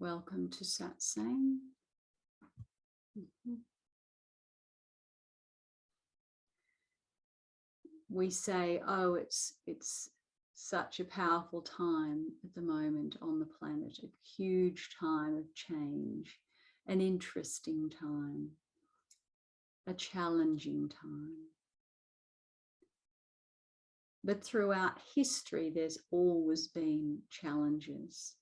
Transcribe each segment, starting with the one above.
Welcome to Satsang. We say, oh, it's such a powerful time at the moment on the planet, a huge time of change, an interesting time, a challenging time. But throughout history, there's always been challenges.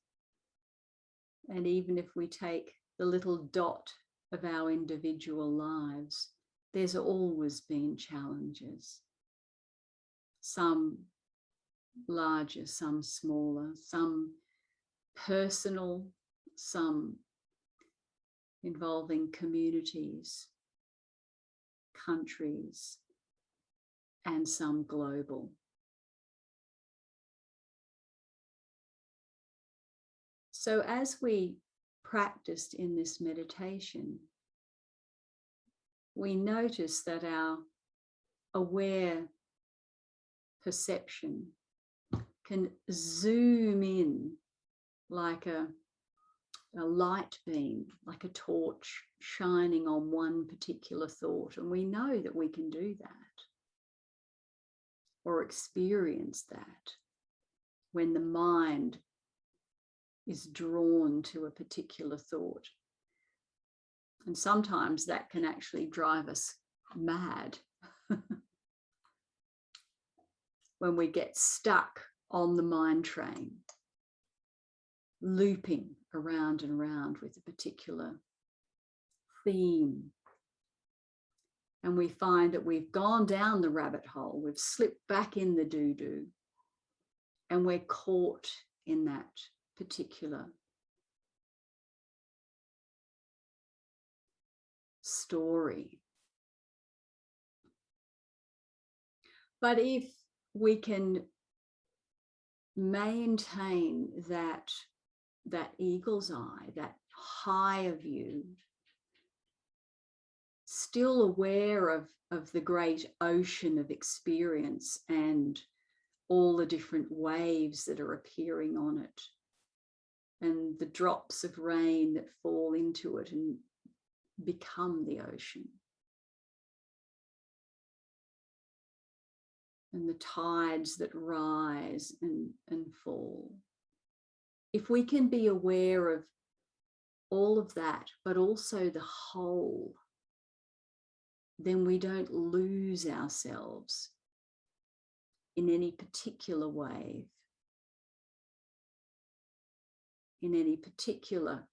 And even if we take the little dot of our individual lives, there's always been challenges. Some larger, some smaller, some personal, some involving communities, countries, and some global. So as we practiced in this meditation, we notice that our aware perception can zoom in like a light beam, like a torch shining on one particular thought. And we know that we can do that or experience that when the mind is drawn to a particular thought. And sometimes that can actually drive us mad when we get stuck on the mind train, looping around and around with a particular theme. And we find that we've gone down the rabbit hole, we've slipped back in the doo-doo, and we're caught in that particular story. But if we can maintain that eagle's eye, that higher view, still aware of the great ocean of experience and all the different waves that are appearing on it, and the drops of rain that fall into it and become the ocean, and the tides that rise and fall. If we can be aware of all of that, but also the whole, then we don't lose ourselves in any particular wave, in any particular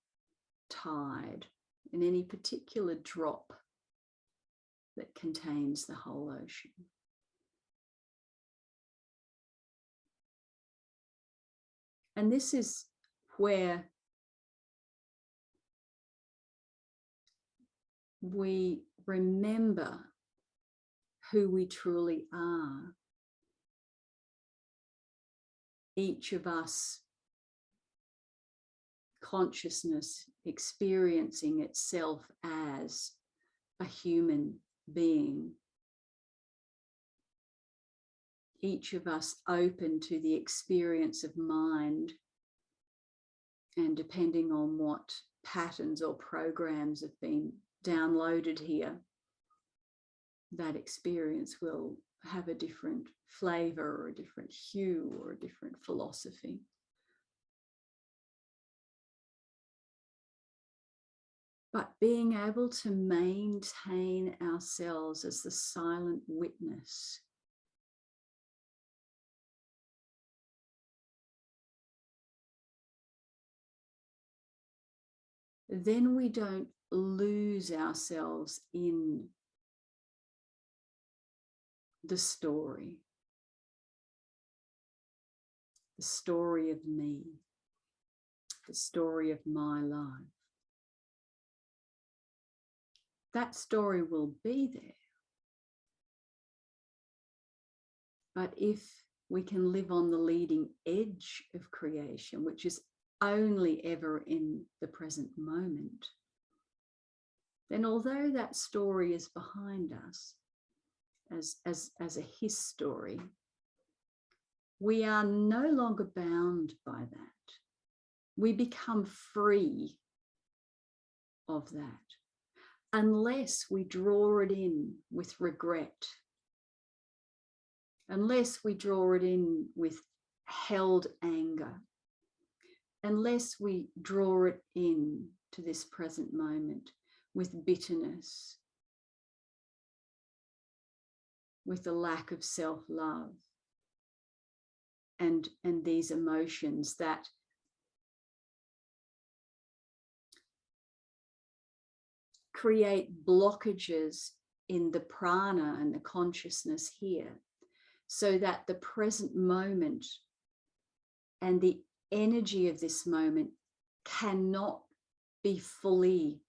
tide, in any particular drop that contains the whole ocean. And this is where we remember who we truly are. Each of us, consciousness experiencing itself as a human being. Each of us open to the experience of mind, and depending on what patterns or programs have been downloaded here, that experience will have a different flavor or a different hue or a different philosophy. But being able to maintain ourselves as the silent witness, then we don't lose ourselves in the story of me, the story of my life. That story will be there. But if we can live on the leading edge of creation, which is only ever in the present moment, then although that story is behind us as a his story, we are no longer bound by that. we become free of that unless we draw it in with regret, unless we draw it in with held anger, unless we draw it in to this present moment with bitterness, with a lack of self-love, and these emotions that create blockages in the prana and the consciousness here, so that the present moment and the energy of this moment cannot be fully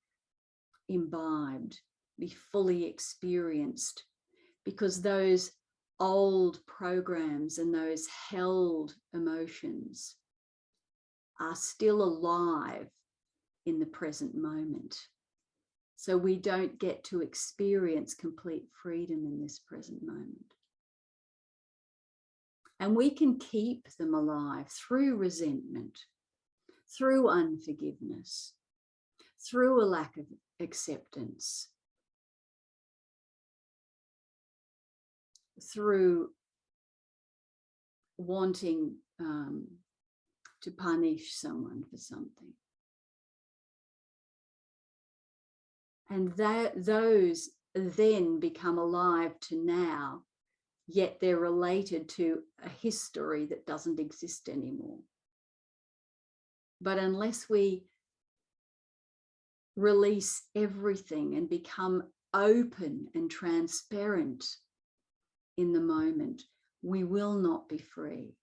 imbibed, be fully experienced, because those old programs and those held emotions are still alive in the present moment. So we don't get to experience complete freedom in this present moment. And we can keep them alive through resentment, through unforgiveness, through a lack of acceptance, through wanting to punish someone for something. And those then become alive to now, yet they're related to a history that doesn't exist anymore. But unless we release everything and become open and transparent in the moment, we will not be free.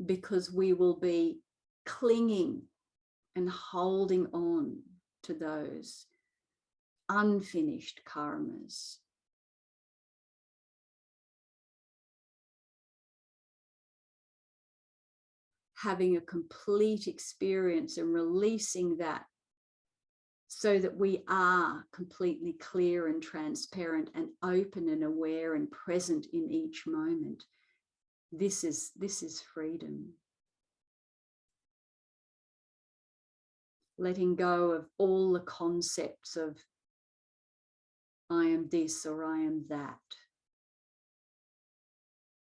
Because we will be clinging and holding on to those unfinished karmas. Having a complete experience and releasing that, so that we are completely clear and transparent and open and aware and present in each moment. This is freedom. Letting go of all the concepts of I am this or I am that.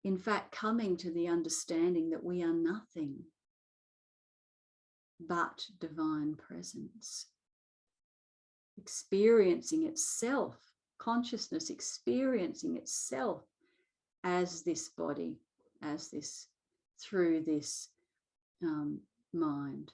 In fact, coming to the understanding that we are nothing but divine presence. Experiencing itself, consciousness experiencing itself as this body, as this, through this mind.